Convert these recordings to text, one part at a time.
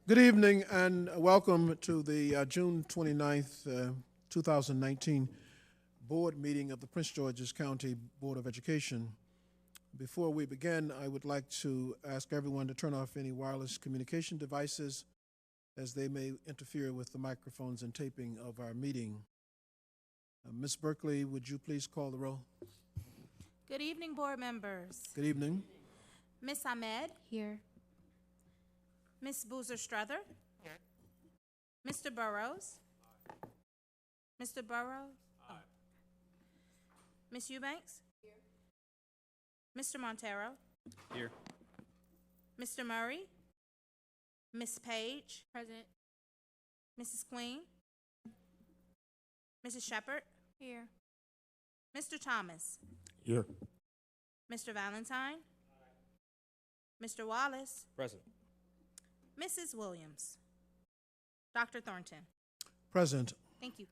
Good evening and welcome to the June 29th, 2019 board meeting of the Prince George's County Board of Education. Before we begin, I would like to ask everyone to turn off any wireless communication devices as they may interfere with the microphones and taping of our meeting. Ms. Berkeley, would you please call the roll? Good evening, board members. Good evening. Ms. Ahmed. Here. Ms. Boozer-Struther. Here. Mr. Burroughs. Aye. Mr. Burroughs. Aye. Ms. Eubanks. Here. Mr. Montero. Here. Mr. Murray. Ms. Page. Present. Mrs. Queen. Mrs. Shepherd. Here. Mr. Thomas. Here. Mr. Valentine. Aye. Mr. Wallace. Present. Mrs. Williams. Dr. Thornton. Present. Thank you.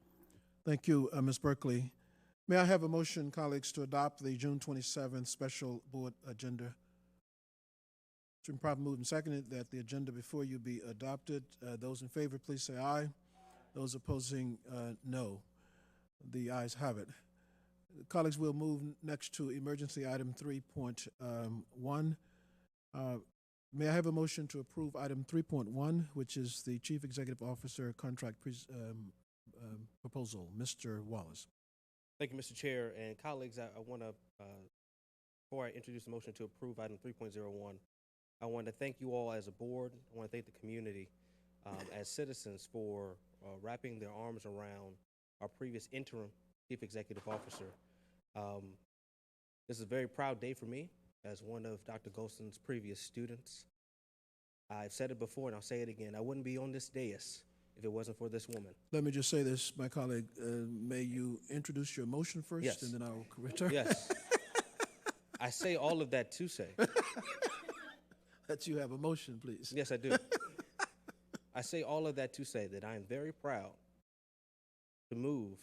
Thank you, Ms. Berkeley. May I have a motion, colleagues, to adopt the June 27th special board agenda? It's been properly moved and seconded that the agenda before you be adopted. Those in favor, please say aye. Those opposing, no. The ayes have it. Colleagues, we'll move next to emergency item 3.1. May I have a motion to approve item 3.1, which is the Chief Executive Officer contract proposal? Mr. Wallace. Thank you, Mr. Chair. And colleagues, I want to, before I introduce the motion to approve item 3.01, I want to thank you all as a board. I want to thank the community as citizens for wrapping their arms around our previous interim Chief Executive Officer. This is a very proud day for me as one of Dr. Goldson's previous students. I've said it before and I'll say it again. I wouldn't be on this dais if it wasn't for this woman. Let me just say this, my colleague. May you introduce your motion first, Yes. and then I'll return. Yes. I say all of that to say. That you have a motion, please. Yes, I do. I say all of that to say that I am very proud to move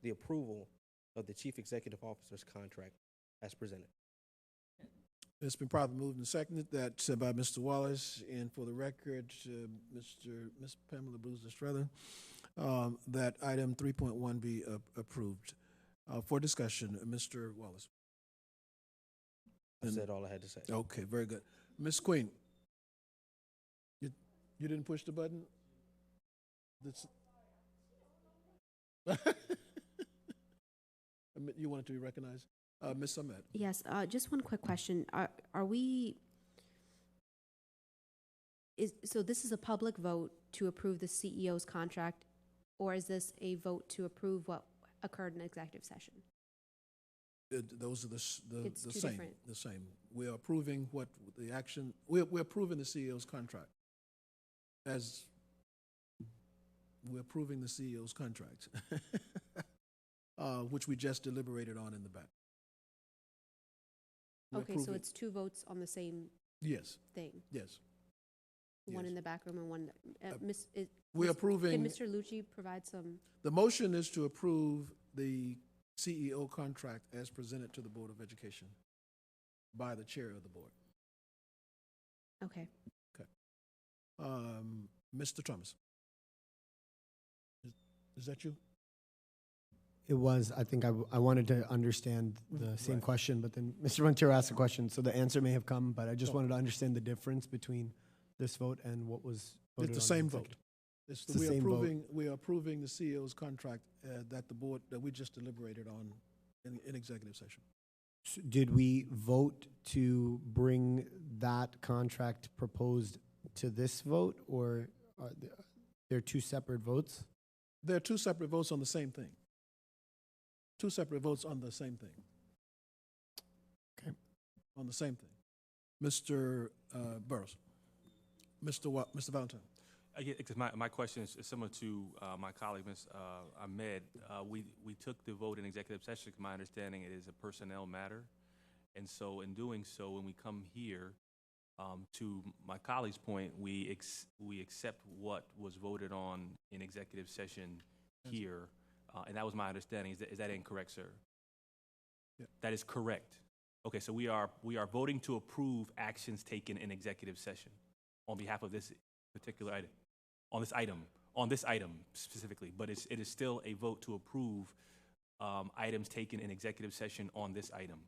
the approval of the Chief Executive Officer's contract as presented. It's been properly moved and seconded that by Mr. Wallace, and for the record, Ms. Pamela Boozer-Struther, that item 3.1 be approved. For discussion, Mr. Wallace. I said all I had to say. Okay, very good. Ms. Queen, you didn't push the button? You wanted to be recognized? Ms. Ahmed. Yes, just one quick question. So this is a public vote to approve the CEO's contract, or is this a vote to approve what occurred in executive session? Those are the same. Different. The same. We are approving what the action. We're approving the CEO's contract. As we're approving the CEO's contract, which we just deliberated on in the back. Okay, so it's two votes on the same yes thing. Yes. One Yes. in the back room and one. We're approving. Can Mr. Lucci provide some? The motion is to approve the CEO contract as presented to the Board of Education by the chair of the board. Okay. Okay. Mr. Thomas. Is that you? It was. I think I wanted to understand the same question, but then Mr. Montero asked a question, so the answer may have come, but I just wanted to understand the difference between this vote and what was voted on. It's the same in vote. It's the same vote. We are approving the CEO's contract that the board, that we just deliberated on in executive session. So did we vote to bring that contract proposed to this vote, or are there two separate votes? There are two separate votes on the same thing. Two separate votes on the same thing. Okay. On the same thing. Mr. Burroughs. Mr. Valentine. Because my question is similar to my colleague, Ms. Ahmed. We took the vote in executive session. My understanding, it is a personnel matter. And so in doing so, when we come here, to my colleague's point, we accept what was voted on in executive session here. And that was my understanding. Is that incorrect, sir? Yeah. That is correct. Okay, so we are voting to approve actions taken in executive session on behalf of this particular item, on this item specifically, but it is still a vote to approve items taken in executive session on this item.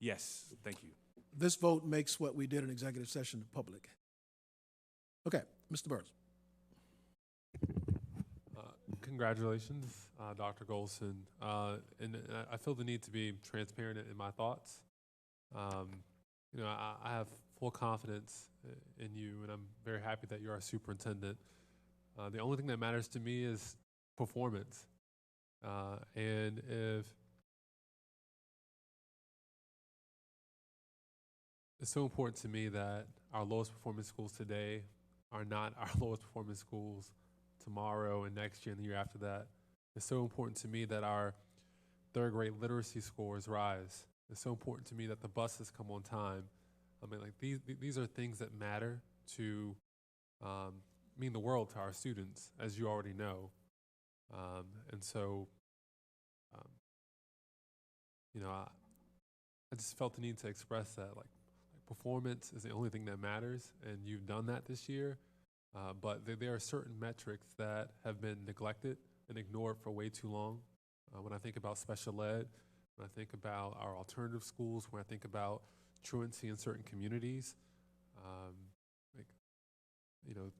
Yes, thank you. This vote makes what we did in executive session public. Okay, Mr. Burroughs. Congratulations, Dr. Goldson. And I feel the need to be transparent in my thoughts. You know, I have full confidence in you, and I'm very happy that you're our superintendent. The only thing that matters to me is performance. And if it's so important to me that our lowest performing schools today are not our lowest performing schools tomorrow and next year and the year after that. It's so important to me that our third grade literacy scores rise. It's so important to me that the buses come on time. I mean, like these are things that matter to mean the world to our students, as you already know. And so, you know, I just felt the need to express that, like performance is the only thing that matters, and you've done that this year. But there are certain metrics that have been neglected and ignored for way too long. When I think about special ed, when I think about our alternative schools, when I think about truancy in certain communities, like, you know,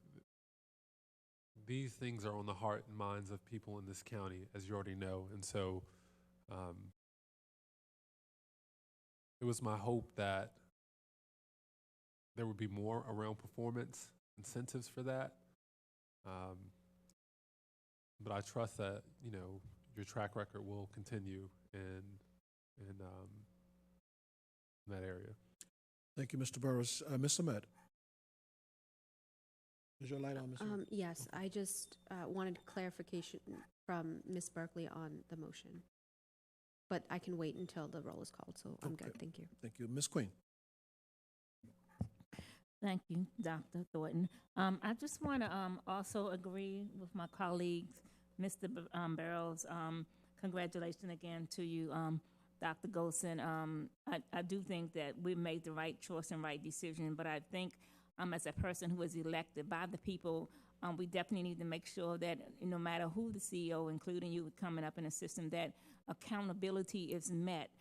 these things are on the heart and minds of people in this county, as you already know. And so it was my hope that there would be more around performance incentives for that. But I trust that, you know, your track record will continue in that area. Thank you, Mr. Burroughs. Ms. Ahmed. Is your light on, Ms. Ahmed? Yes, I just wanted clarification from Ms. Berkeley on the motion. But I can wait until the roll is called, so I'm good. Thank you. Thank you. Ms. Queen. Thank you, Dr. Thornton. I just want to also agree with my colleagues, Mr. Burroughs. Congratulations again to you, Dr. Goldson. I do think that we made the right choice and right decision, but I think as a person who was elected by the people, we definitely need to make sure that no matter who the CEO, including you, coming up in a system, that accountability is met.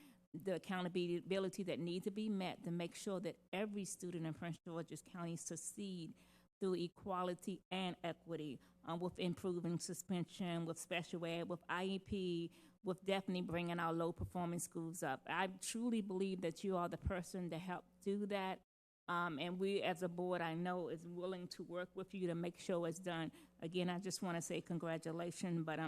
The accountability that needs to be met to make sure that every student in Prince George's County succeed through equality and equity, with improving suspension, with special ed, with IEP, with definitely bringing our low-performing schools up. I truly believe that you are the person to help do that. And we as a board, I know, is willing to work with you to make sure it's done. Again, I just want to say congratulations, but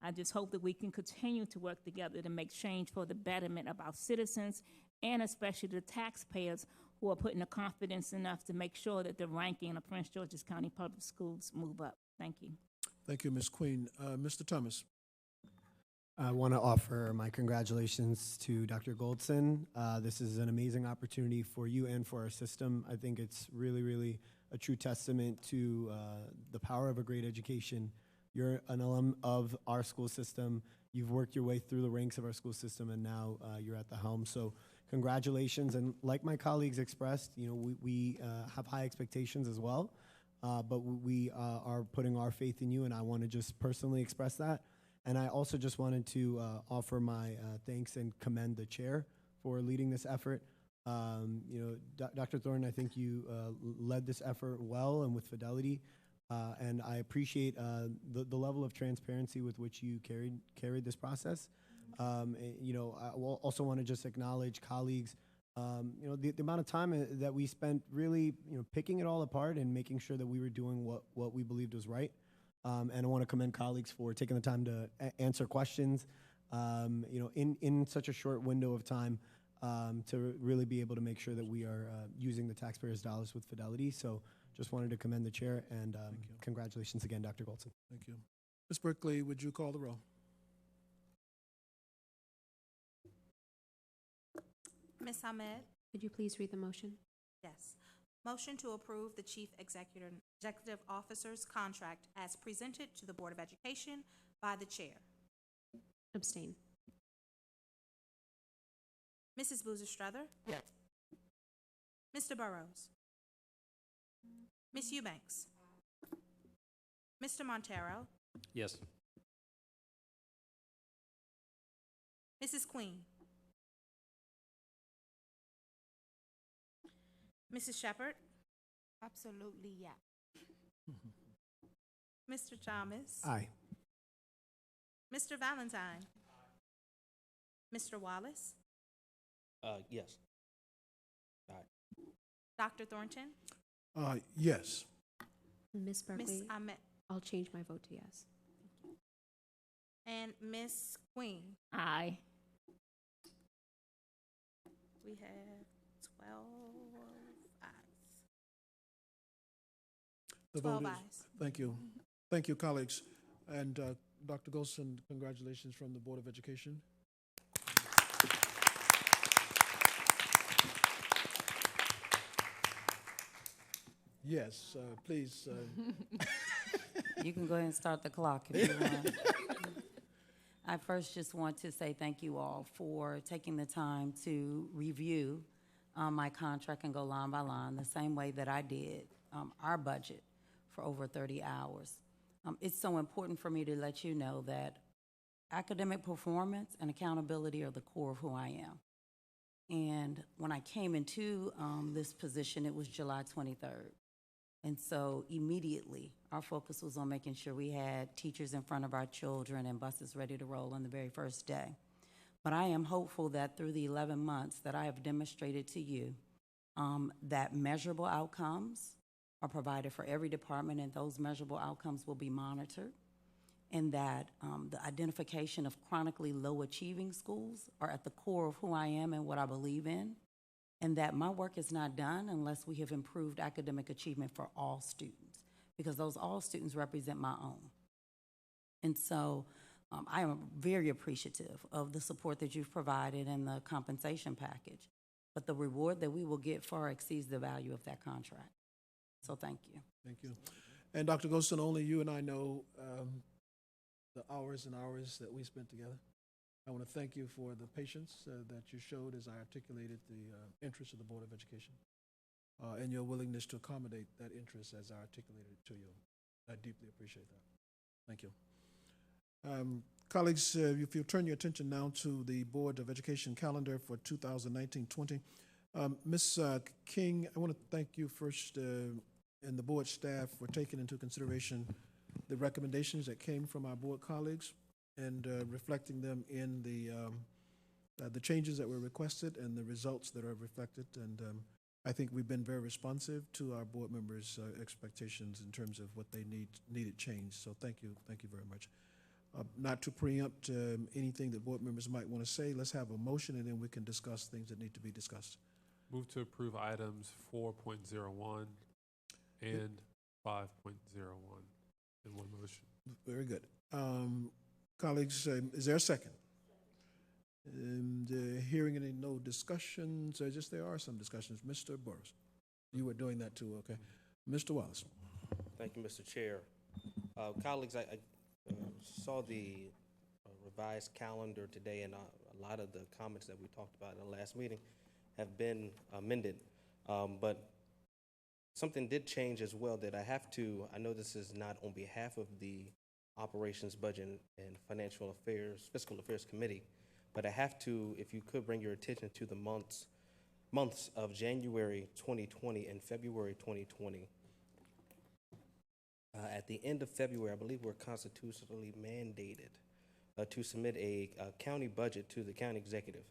I just hope that we can continue to work together to make change for the betterment of our citizens and especially the taxpayers who are putting the confidence enough to make sure that the ranking of Prince George's County Public Schools move up. Thank you. Thank you, Ms. Queen. Mr. Thomas. I want to offer my congratulations to Dr. Goldson. This is an amazing opportunity for you and for our system. I think it's really, really a true testament to the power of a great education. You're an alum of our school system. You've worked your way through the ranks of our school system, and now you're at the helm. So congratulations. And like my colleagues expressed, you know, we have high expectations as well, but we are putting our faith in you, and I want to just personally express that. And I also just wanted to offer my thanks and commend the chair for leading this effort. You know, Dr. Thornton, I think you led this effort well and with fidelity. And I appreciate the level of transparency with which you carried this process. You know, I also want to just acknowledge colleagues. You know, the amount of time that we spent really, you know, picking it all apart and making sure that we were doing what we believed was right. And I want to commend colleagues for taking the time to answer questions, you know, in such a short window of time, to really be able to make sure that we are using the taxpayers' dollars with fidelity. So just wanted to commend the chair, and congratulations again, Dr. Goldson. Thank you. Ms. Berkeley, would you call the roll? Ms. Ahmed? Could you please read the motion? Yes. Motion to approve the Chief Executive Officer's contract as presented to the Board of Education by the Chair. Abstain. Mrs. Boozer Strother? Yes. Mr. Burroughs? Ms. Eubanks? Mr. Montero? Yes. Mrs. Queen? Mrs. Shepherd? Absolutely, yeah. Mr. Thomas? Aye. Mr. Valentine? Mr. Wallace? Yes. Dr. Thornton? Yes. Ms. Miss Berkeley, Ahmed? I'll change my vote to yes. And Miss Queen? Aye. We have 12 ayes. The 12 vote is, ayes. thank you. Thank you, colleagues. And Dr. Goldson, congratulations from the Board of Education. Yes, please. You can go ahead and start the clock if you want. I first just want to say thank you all for taking the time to review my contract and go line by line, the same way that I did our budget for over 30 hours. It's so important for me to let you know that academic performance and accountability are the core of who I am. And when I came into this position, it was July 23rd. And so immediately, our focus was on making sure we had teachers in front of our children and buses ready to roll on the very first day. But I am hopeful that through the 11 months that I have demonstrated to you that measurable outcomes are provided for every department, and those measurable outcomes will be monitored, and that the identification of chronically low achieving schools are at the core of who I am and what I believe in, and that my work is not done unless we have improved academic achievement for all students, because those all students represent my own. And so I am very appreciative of the support that you've provided and the compensation package, but the reward that we will get far exceeds the value of that contract. So thank you. Thank you. And Dr. Goldson, only you and I know the hours and hours that we spent together. I want to thank you for the patience that you showed as I articulated the interest of the Board of Education and your willingness to accommodate that interest as I articulated it to you. I deeply appreciate that. Thank you. Colleagues, if you'll turn your attention now to the Board of Education calendar for 2019-20. Ms. King, I want to thank you first and the board staff for taking into consideration the recommendations that came from our board colleagues and reflecting them in the changes that were requested and the results that are reflected. And I think we've been very responsive to our board members' expectations in terms of what they needed change. So thank you very much. Not to preempt anything that board members might want to say, let's have a motion and then we can discuss things that need to be discussed. Move to approve items 4.01 and 5.01 in one motion. Very good. Colleagues, is there a second? And hearing any no discussions, just there are some discussions. Mr. Burroughs, you were doing that too, okay. Mr. Wallace. Thank you, Mr. Chair. Colleagues, I saw the revised calendar today, and a lot of the comments that we talked about in the last meeting have been amended. But something did change as well that I know this is not on behalf of the Operations, Budget, and Fiscal Affairs Committee, but I have to, if you could bring your attention to the months of January 2020 and February 2020. At the end of February, I believe we're constitutionally mandated to submit a county budget to the county executive.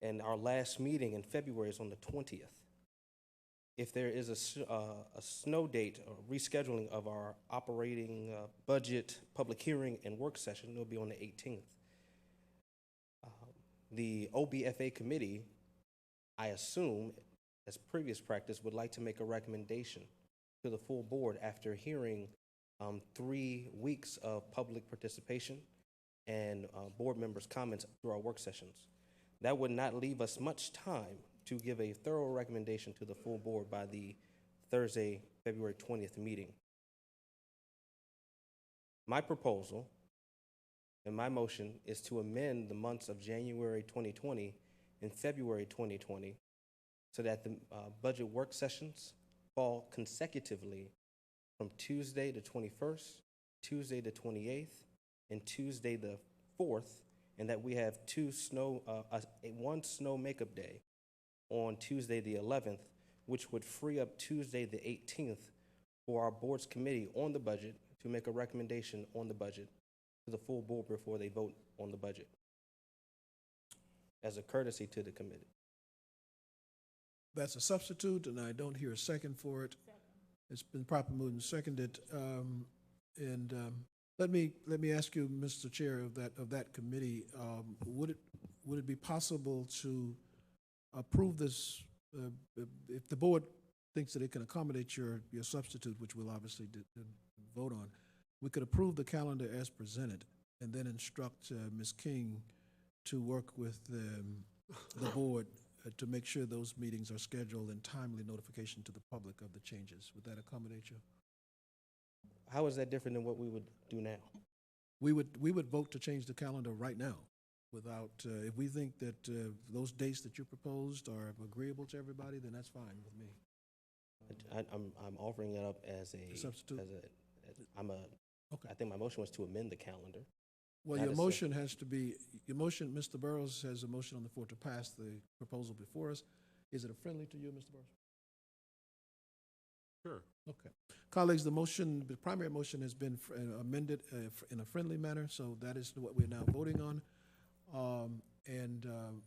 And our last meeting in February is on the 20th. If there is a snow date or rescheduling of our operating budget, public hearing, and work session, it'll be on the 18th. The OBFA committee, I assume, as previous practice, would like to make a recommendation to the full board after hearing 3 weeks of public participation and board members' comments through our work sessions. That would not leave us much time to give a thorough recommendation to the full board by the Thursday, February 20th meeting. My proposal and my motion is to amend the months of January 2020 and February 2020 so that the budget work sessions fall consecutively from Tuesday the 21st, Tuesday the 28th, and Tuesday the 4th, and that we have one snow makeup day on Tuesday the 11th, which would free up Tuesday the 18th for our board's committee on the budget to make a recommendation on the budget to the full board before they vote on the budget, as a courtesy to the committee. That's a substitute, and I don't hear a second for it. It's been properly moved and seconded. Let me ask you, Mr. Chair of that committee, would it be possible to approve this if the board thinks that it can accommodate your substitute, which we'll obviously vote on? We could approve the calendar as presented, and then instruct Ms. King to work with the board to make sure those meetings are scheduled and timely notification to the public of the changes. Would that accommodate you? How is that different than what we would do now? We would vote to change the calendar right now without, if we think that those dates that you proposed are agreeable to everybody, then that's fine with me. I'm offering it up as a substitute? Okay. I think my motion was to amend the calendar. Well, your motion has to be, Mr. Burroughs has a motion on the floor to pass the proposal before us. Is it friendly to you, Mr. Burroughs? Sure. Okay. Colleagues, the primary motion has been amended in a friendly manner, so that is what we're now voting on.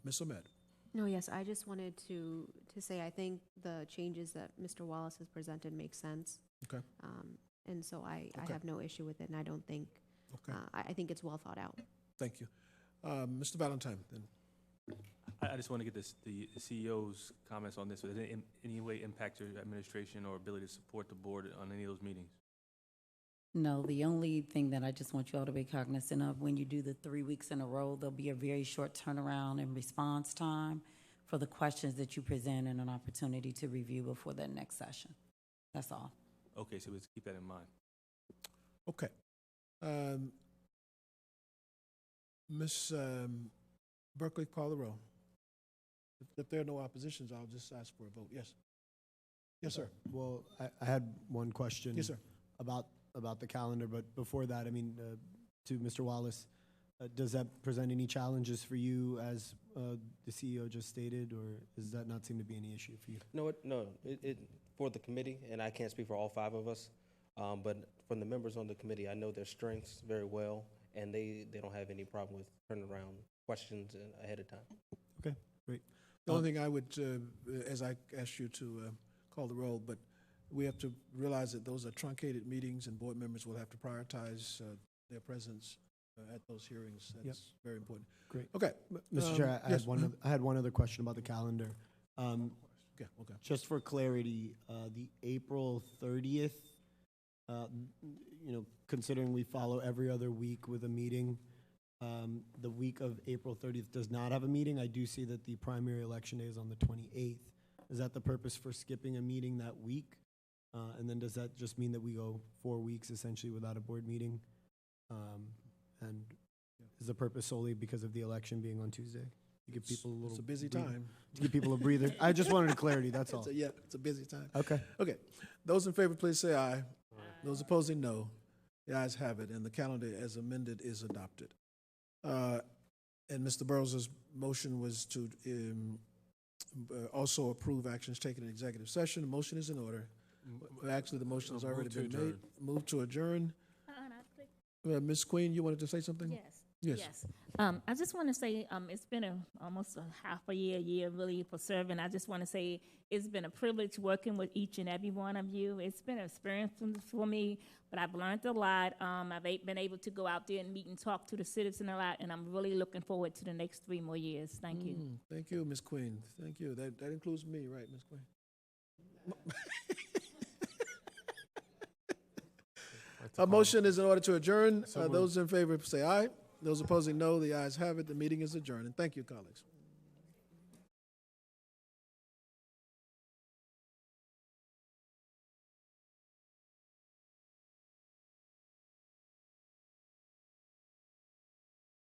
Ms. Ahmed? No, yes, I just wanted to say I think the changes that Mr. Wallace has presented make sense. Okay. And so I have no issue with it, and I don't think, Okay. I think it's well thought out. Thank you. Mr. Valentine, then. I just want to get the CEO's comments on this. Does it in any way impact your administration or ability to support the board on any of those meetings? No, the only thing that I just want you all to be cognizant of, when you do the 3 weeks in a row, there'll be a very short turnaround in response time for the questions that you present and an opportunity to review before the next session. That's all. Okay, so let's keep that in mind. Okay. Ms. Berkeley, call the roll. If there are no oppositions, I'll just ask for a vote. Yes. Yes, sir. Well, I had one question. Yes, sir. About the calendar, but before that, I mean, to Mr. Wallace, does that present any challenges for you, as the CEO just stated, or does that not seem to be any issue for you? No, it for the committee, and I can't speak for all 5 of us, but from the members on the committee, I know their strengths very well, and they don't have any problem with turning around questions ahead of time. Okay, great. The only thing I would, as I asked you to call the roll, but we have to realize that those are truncated meetings, and board members will have to prioritize their presence at those hearings. That's very important. Great. Okay. Mr. Chair, I had one other question about the calendar. Okay. Just for clarity, the April 30th, considering we follow every other week with a meeting, the week of April 30th does not have a meeting. I do see that the primary election day is on the 28th. Is that the purpose for skipping a meeting that week? And then does that just mean that we go 4 weeks essentially without a board meeting? And is the purpose solely because of the election being on Tuesday? To give people a little. It's a busy time. To give people a breather. I just wanted clarity. That's all. It's a busy time. Okay. Okay. Those in favor, please say aye. Those opposing, no. The ayes have it, and the calendar as amended is adopted. And Mr. Burroughs' motion was to also approve actions taken in executive session. The motion is in order. Actually, the motion has already been made. Move to adjourn. Ms. Queen, you wanted to say something? Yes. I just want to say it's been almost a half a year really for serving. I just want to say it's been a privilege working with each and every one of you. It's been an experience for me, but I've learned a lot. I've been able to go out there and meet and talk to the citizens a lot, and I'm really looking forward to the next 3 more years. Thank you. Thank you, Ms. Queen. Thank you. That includes me, right, Ms. Queen? A motion is in order to adjourn. Those in favor say aye. Those opposing, no. The ayes have it. The meeting is adjourned. And thank you, colleagues.